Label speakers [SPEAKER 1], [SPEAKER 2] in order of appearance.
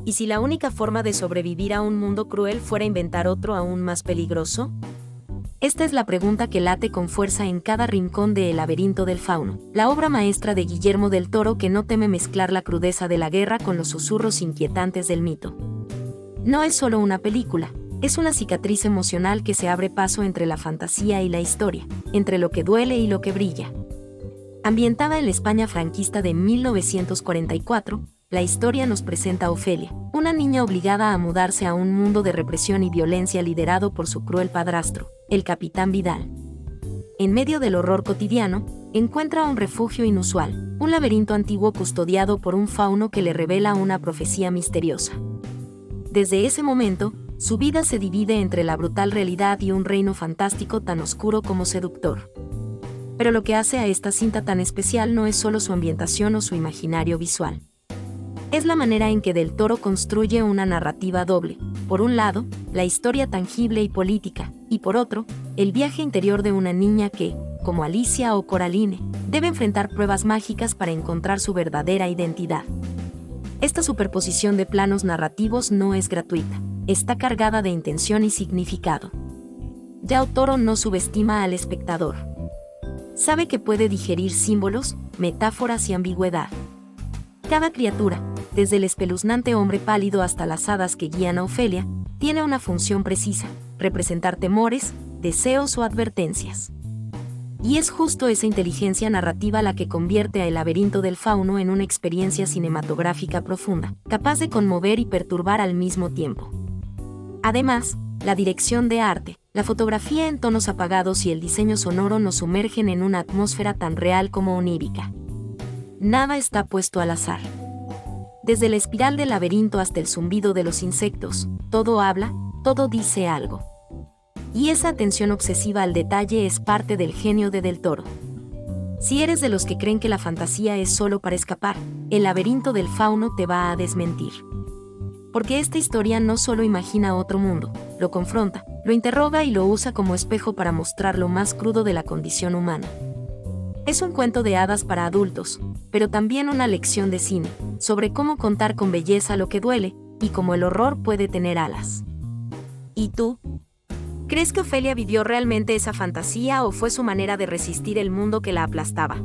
[SPEAKER 1] ¿Y si la única forma de sobrevivir a un mundo cruel fuera inventar otro aún más peligroso? Esta es la pregunta que late con fuerza en cada rincón de El laberinto del fauno, la obra maestra de Guillermo del Toro que no teme mezclar la crudeza de la guerra con los susurros inquietantes del mito. No es solo una película, es una cicatriz emocional que se abre paso entre la fantasía y la historia, entre lo que duele y lo que brilla. Ambientada en la España franquista de 1944, la historia nos presenta a Ofelia, una niña obligada a mudarse a un mundo de represión y violencia liderado por su cruel padrastro, el Capitán Vidal. En medio del horror cotidiano, encuentra un refugio inusual, un laberinto antiguo custodiado por un fauno que le revela una profecía misteriosa. Desde ese momento, su vida se divide entre la brutal realidad y un reino fantástico tan oscuro como seductor. Pero lo que hace a esta cinta tan especial no es solo su ambientación o su imaginario visual. Es la manera en que Del Toro construye una narrativa doble. Por un lado, la historia tangible y política, y por otro, el viaje interior de una niña que, como Alicia o Coraline, debe enfrentar pruebas mágicas para encontrar su verdadera identidad. Esta superposición de planos narrativos no es gratuita, está cargada de intención y significado. Del Toro no subestima al espectador. Sabe que puede digerir símbolos, metáforas y ambigüedad. Cada criatura, desde el espeluznante hombre pálido hasta las hadas que guían a Ofelia, tiene una función precisa: representar temores, deseos o advertencias. Y es justo esa inteligencia narrativa la que convierte a El laberinto del fauno en una experiencia cinematográfica profunda, capaz de conmover y perturbar al mismo tiempo. Además, la dirección de arte, la fotografía en tonos apagados y el diseño sonoro nos sumergen en una atmósfera tan real como onírica. Nada está puesto al azar. Desde la espiral del laberinto hasta el zumbido de los insectos, todo habla, todo dice algo. Y esa atención obsesiva al detalle es parte del genio de Del Toro. Si eres de los que creen que la fantasía es solo para escapar, El laberinto del fauno te va a desmentir. Porque esta historia no solo imagina otro mundo, lo confronta, lo interroga y lo usa como espejo para mostrar lo más crudo de la condición humana. Es un cuento de hadas para adultos, pero también una lección de cine, sobre cómo contar con belleza lo que duele, y cómo el horror puede tener alas. ¿Y tú? ¿Crees que Ofelia vivió realmente esa fantasía o fue su manera de resistir el mundo que la aplastaba?